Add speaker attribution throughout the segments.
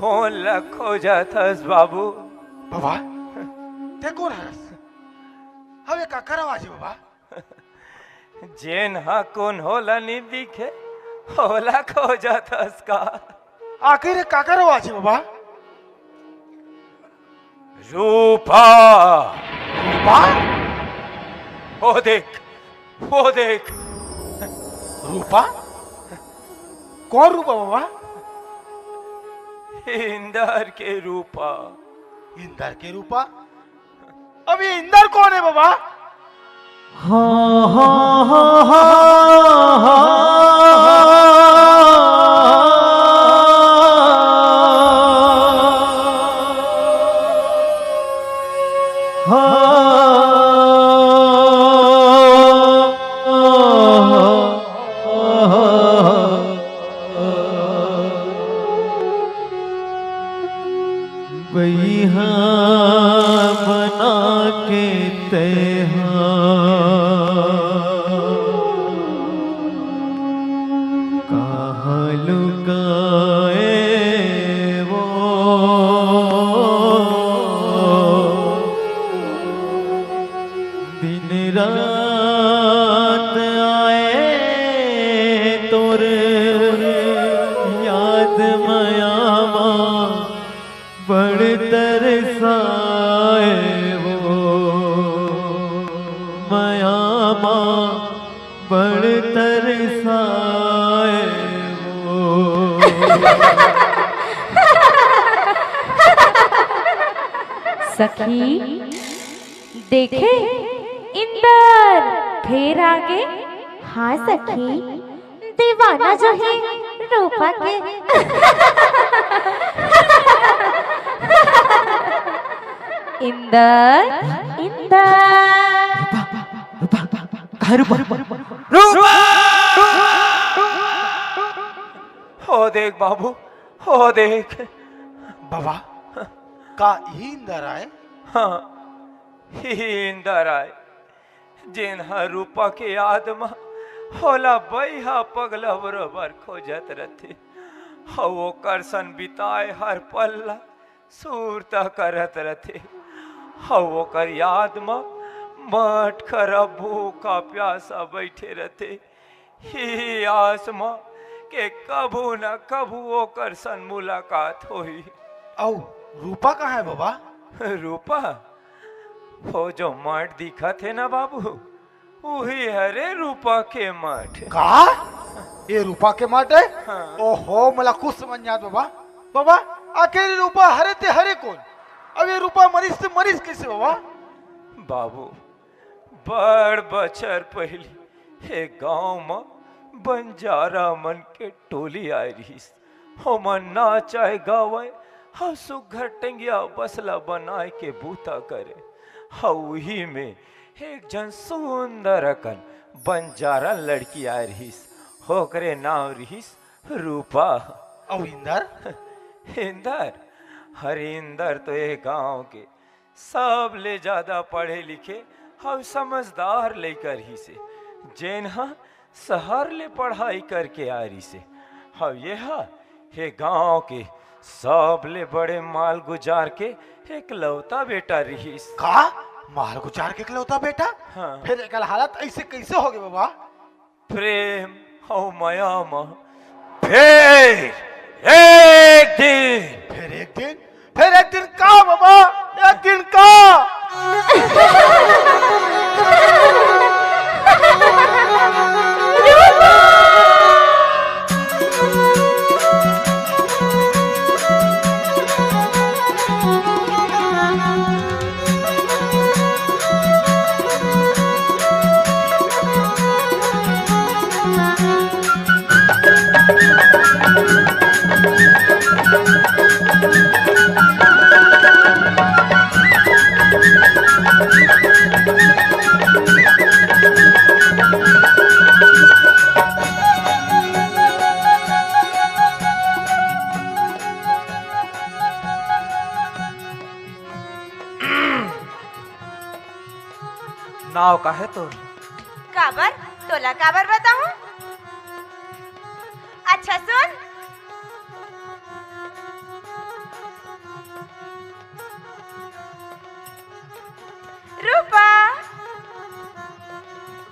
Speaker 1: कौन लखो जाथस बाबू?
Speaker 2: बाबा ते कोण आहेस? हवे का करावाजी बाबा?
Speaker 1: जेन हा कोण होला नी दिखे होला खो जाथस का?
Speaker 2: आखिर का करावाजी बाबा?
Speaker 1: रूपा
Speaker 2: रूपा?
Speaker 1: वो देख वो देख।
Speaker 2: रूपा? कौन रूपा बाबा?
Speaker 1: इंदर के रूपा।
Speaker 2: इंदर के रूपा? अभी इंदर कौन है बाबा?
Speaker 3: हाँ हाँ हाँ हाँ बैहा बना के तेहा कहाँ लुकाए वो दिन रात आए तोर याद मयामा बड़ तरसाए वो मयामा बड़ तरसाए वो।
Speaker 4: सखी देखे इंदर फिर आगे। हाँ सखी दीवाना जो है रूपा के। इंदर इंदर
Speaker 1: हो देख बाबू हो देख।
Speaker 2: बाबा का ही इंदर आए?
Speaker 1: हाँ ही इंदर आए जिन हा रूपा के याद में होला बैहा पगला बरोबर खोजत रहते। वो करसन बिताए हर पल्ला सूरता करत रहते। वो कर याद में मट कर भूखा प्यासा बैठे रहते। ही आस में के कभू न कभू वो करसन मुलाकात होई।
Speaker 2: औ रूपा कहाँ है बाबा?
Speaker 1: रूपा वो जो मठ दिखा थे ना बाबू, वही हरे रूपा के मठ।
Speaker 2: का ये रूपा के माटे?
Speaker 1: हाँ।
Speaker 2: ओहो मला कुछ समझ नहीं आता बाबा। बाबा आखिर ये रूपा हरे ते हरे कौन? अब ये रूपा मरीज से मरीज कैसे बाबा?
Speaker 1: बाबू बड़ बचर पहले हे गांव में बंजारा मन के टोली आई रहीस। हमन ना चाहे गावे हा सुघर टेंगिया बसला बनाए के बूता करे। हा वही में एक जन सुंदर अकन बंजारा लड़की आई रहीस। होकरे नाम रहीस रूपा।
Speaker 2: अब इंदर
Speaker 1: इंदर, हरिंदर तो ये गांव के सब ले ज्यादा पढ़े लिखे हम समझदार लेकर ही से जेन हा शहर ले पढ़ाई करके आ रही से हम ये गांव के सब ले बड़े माल गुजार के एक लौता बेटा रहीस।
Speaker 2: का माल गुजार के इकलौता बेटा?
Speaker 1: हाँ।
Speaker 2: फिर एकल हालत ऐसे कैसे हो गए बाबा?
Speaker 1: प्रेम हो माया मा फिर एक दिन
Speaker 2: फिर एक दिन का बाबा? एक दिन का?
Speaker 5: नाव का है तो?
Speaker 6: काबर? तोला काबर बताऊं? अच्छा सुन, रूपा।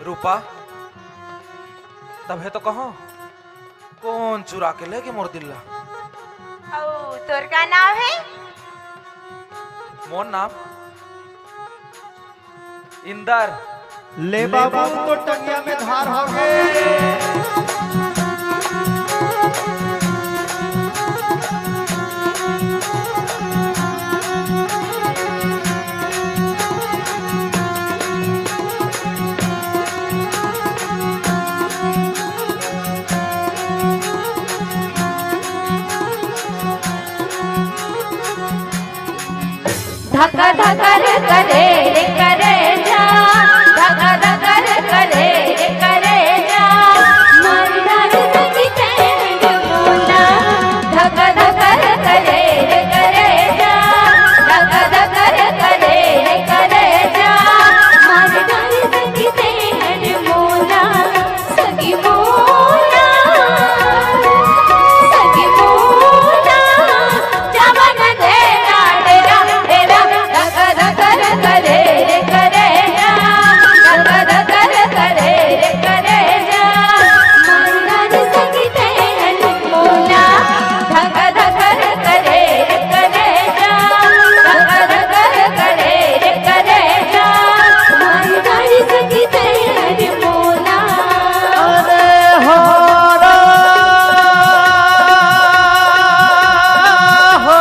Speaker 5: रूपा तब है तो कहो कौन चुरा के लेके मोर दिल्ला?
Speaker 6: ओ तोर का नाम है?
Speaker 5: मोर नाम इंदर।
Speaker 3: ले बाबू तो टंगिया में धार हो गए।
Speaker 4: धका धका रे करे रे करे जा, धका धका रे करे रे करे जा, मरदार सखी तेंड मोना। धका धका रे करे रे करे जा, धका धका रे करे रे करे जा, मरदार सखी तेंड मोना। सखी मोना, सखी मोना, जवन देना डेरा डेरा। धका धका रे करे रे करे जा, धका धका रे करे रे करे जा, मरदार सखी तेंड मोना। धका धका रे करे रे करे जा, धका धका रे करे रे करे जा, मरदार सखी तेंड मोना।
Speaker 3: अरे हो रा हो।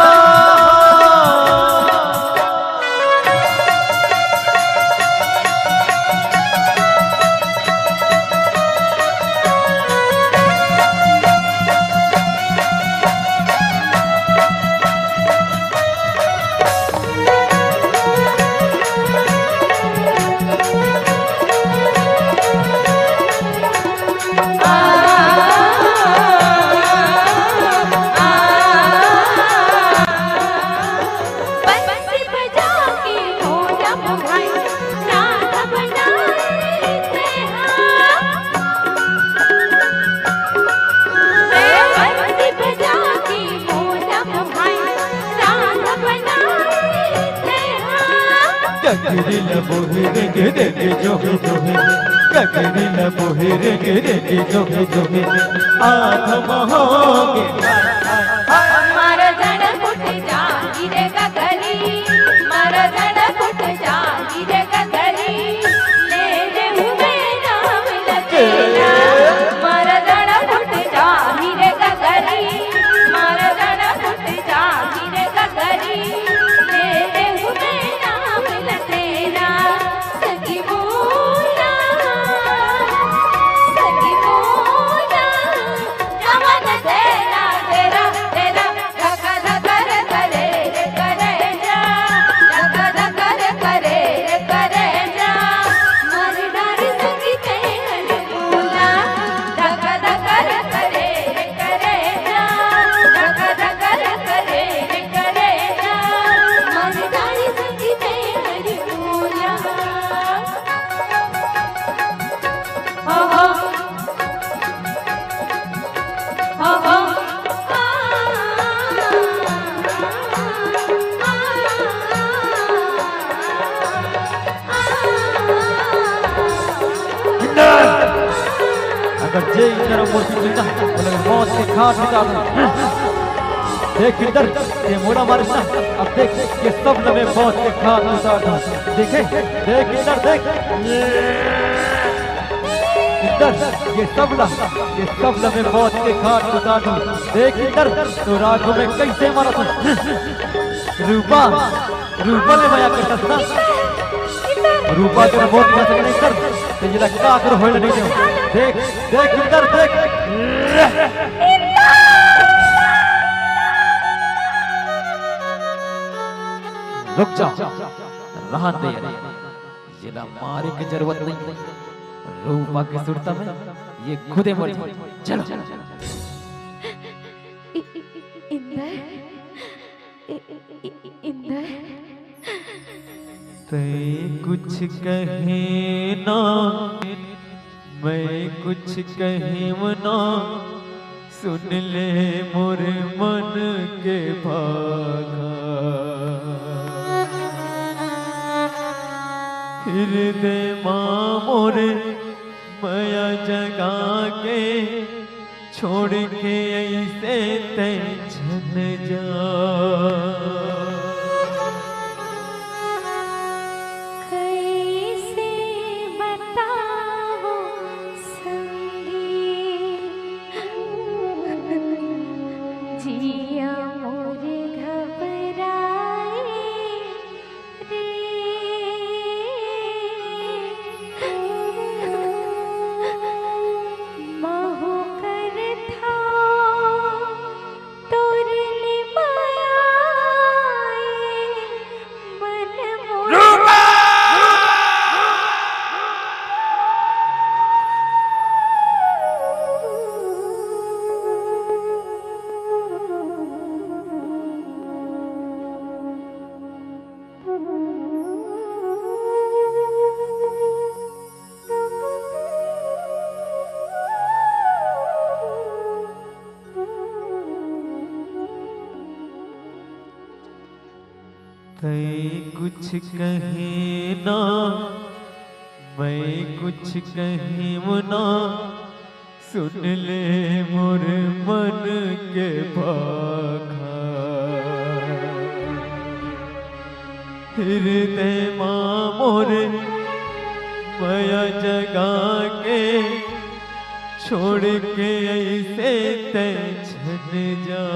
Speaker 4: बंसी बजा के मोना भाई राधा बनाए थे बंसी बजा के मोना भाई राधा बनाए थे।
Speaker 3: गगरी लबोहे रे गे रे गे जोहे जोहे। गगरी लबोहे रे गे रे गे जोहे जोहे। आँख महोगे
Speaker 4: मारा जड़ फुट जागी रे गगरी, मारा जड़ फुट जागी
Speaker 3: अगर जे इधर मूर्ति मिलता बोले मौत के घाट उतार दूं। देख इधर ये मोड़ा मारना, अब देख ये सब लमे मौत के घाट उतार दूं। देखे देख इधर देख इधर ये सब लमे मौत के घाट उतार दूं। देख इधर तो राघव में कैसे मारा था रूपा ने माया करता था रूपा के मौत का नहीं कर तो ये लगता कर होल नहीं दे। देख देख इधर देख रुक जा रहा दे ये ना मारे की जरूरत नहीं। रूपा की सुरता में ये खुदे मर जाए। चलो
Speaker 4: इंदर
Speaker 3: ते कुछ कहे ना मैं कुछ कहूँ ना सुन ले मोर मन के भागा हृदय माँ मोरे माया जगा के छोड़ के ऐसे टेंशन जा
Speaker 4: कैसे बताओ संगी जिया मोर घबराए रे महु कर था तोर लिबाए मन मोर
Speaker 3: ते कुछ कहे ना मैं कुछ कहूँ ना सुन ले मोर मन के भागा हृदय माँ मोरे माया जगा के छोड़ के ऐसे टेंशन जा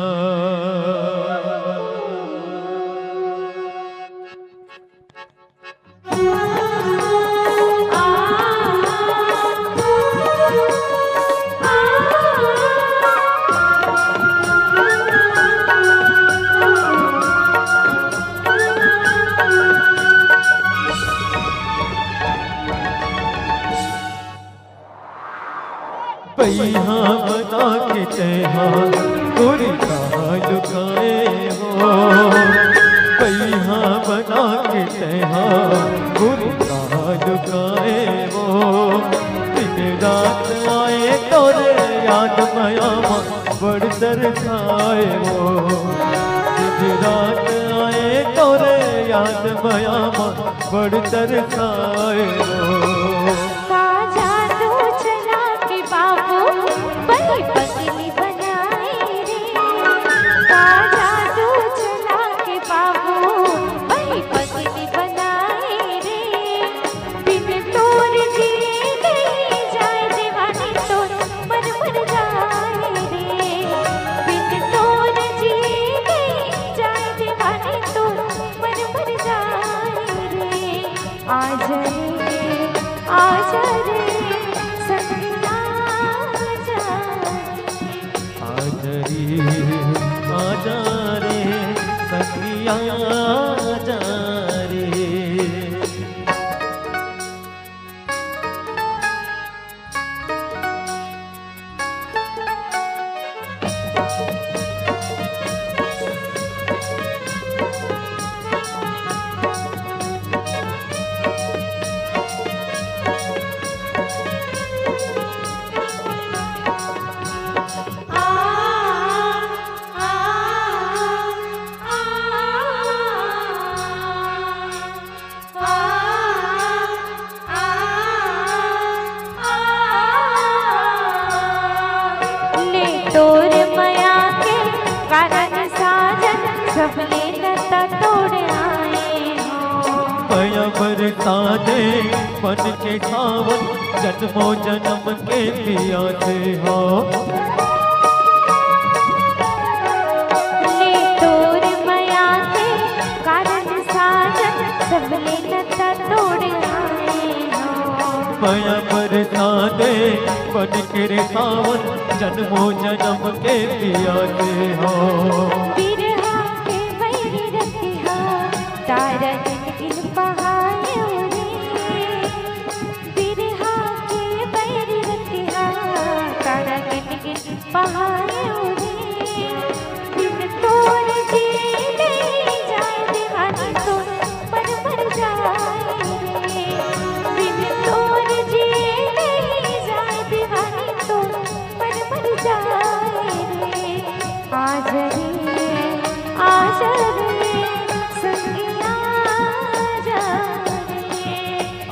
Speaker 3: पैहा बना के तैहा गोरी कहाँ लुकाए हो पैहा बना के तैहा गोरी कहाँ लुकाए हो दिन रात आए तोरे याद मयामा बड़ तरसाए हो दिन रात आए तोरे याद मयामा बड़ तरसाए हो
Speaker 4: का जादू चला के बाबू बड़ी पगली बनाए रे का जादू चला के बाबू बड़ी पगली बनाए रे बिन तोर जिए नहीं जाए दीवानी तोर मन मर जाए रे बिन तोर जिए नहीं जाए दीवानी तोर मन मर जाए रे आज रे सखिया
Speaker 3: आजा रे सखिया जा रे बरसाने बन के सावन जन्मों जन्म के पिया थे हो।
Speaker 4: ले तोर माया के कारण साजन सबले नता तोड़ आए हो।
Speaker 3: माया बरसाने बन के सावन जन्मों जन्म के पिया थे हो।
Speaker 4: बिरहा के बैरी रतिहा तारा गिन गिन पहाड़े रे। बिरहा के बैरी रतिहा तारा गिन गिन पहाड़े रे। बिन तोर जी नहीं जाए दीवानी तो पर जाए रे। बिन तोर जी नहीं जाए दीवानी तो पर जाए रे। आज रे संगिया जा रे।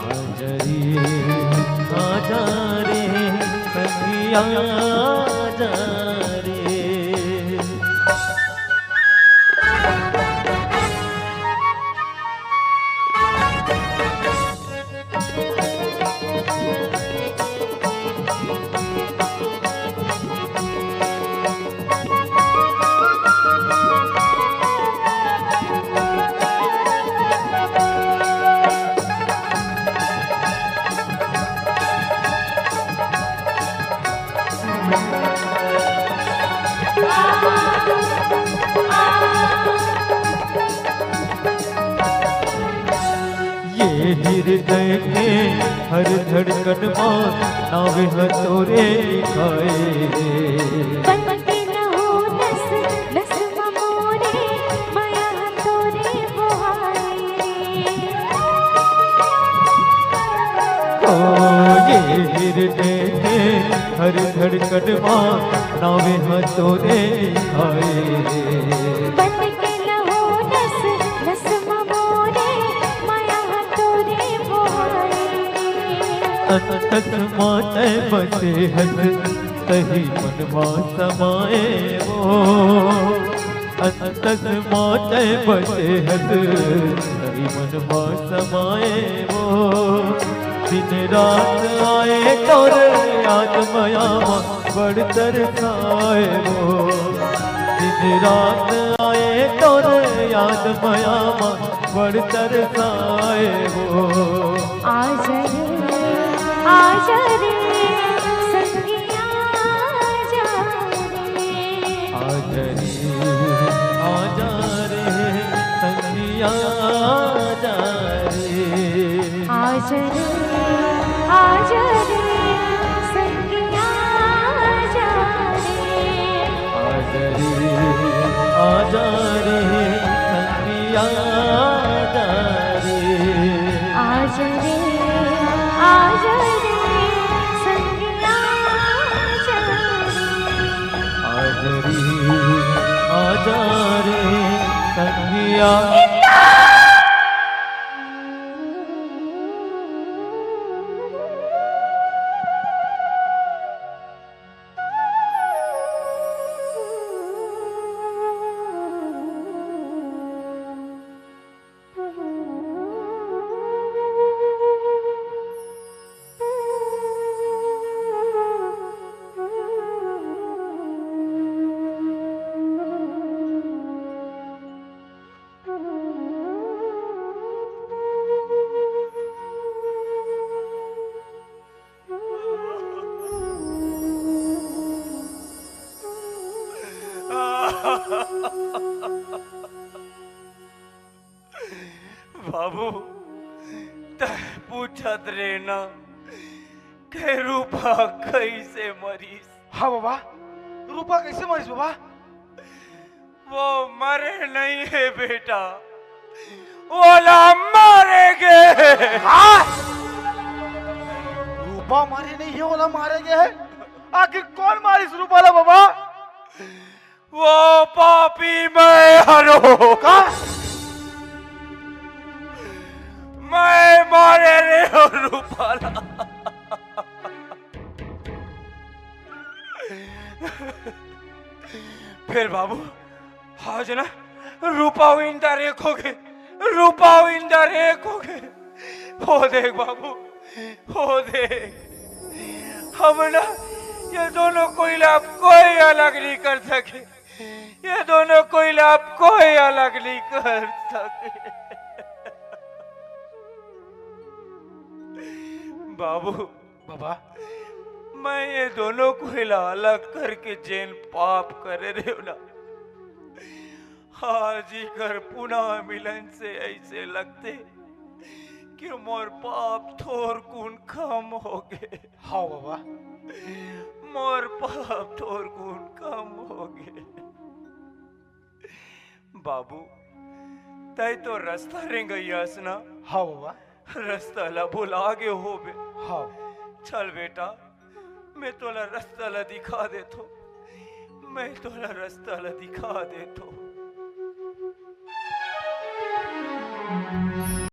Speaker 3: आजरी आजा रे संगिया जा रे। ये हृदय के हर धड़कन मां नावे हथोरे लिखाए।
Speaker 4: बनते न हो नस नस ममोरे माया तोरे बुहाए
Speaker 3: ओ ये हृदय के हर धड़कन मां नावे हथोरे लिखाए।
Speaker 4: बनते न हो नस नस ममोरे माया तोरे बुहाए।
Speaker 3: अंतस माते बसे हस सही मन मां समाए वो। अंतस माते बसे हस सही मन मां समाए वो। दिन रात आए तोर याद मया मां बड़ तरसाए वो। दिन रात आए तोर याद मया मां बड़ तरसाए वो।
Speaker 4: आज रे संगिया जा रे।
Speaker 3: आजरी आजा रे संगिया जा रे।
Speaker 4: आज रे संगिया जा रे।
Speaker 3: आजरी आजा रे संगिया जा रे।
Speaker 4: आज रे संगिया जा रे।
Speaker 3: आजरी आजा रे संगिया।
Speaker 1: बाबू तय पूछत रे ना के रूपा कैसे मरीस।
Speaker 2: हाँ बाबा, रूपा कैसे मरीस बाबा?
Speaker 1: वो मरे नहीं है बेटा, ओला मारेंगे।
Speaker 2: हाँ? रूपा मारे नहीं है, ओला मारेंगे है? आखिर कौन मारिस रूपा ला बाबा?
Speaker 1: वो पापी मैं हरो
Speaker 2: का?
Speaker 1: मैं मारे रे हो रूपाला। फिर बाबू आज ना रूपा इंदा रेखोगे, रूपा इंदा रेखोगे, हो देख बाबू, हो देख, हम ना ये दोनों कोई लाभ कोई अलग नहीं कर सके, ये दोनों कोई लाभ कोई अलग नहीं कर सके। बाबू
Speaker 2: बाबा
Speaker 1: मैं ये दोनों को अलग करके जैन पाप करे रे ना, हाजी कर पुनः मिलन से ऐसे लगते कि मोर पाप थोर गुण कम हो गए।
Speaker 2: हाँ बाबा
Speaker 1: मोर पाप थोर गुण कम हो गए। बाबू तय तो रास्ता रेंगैयास ना,
Speaker 2: हाँ बाबा
Speaker 1: रास्ता ला भुला गे हो बे।
Speaker 2: हाँ
Speaker 1: चल बेटा मैं तोला रास्ता ला दिखा देतो, मैं तोला रास्ता ला दिखा देतो।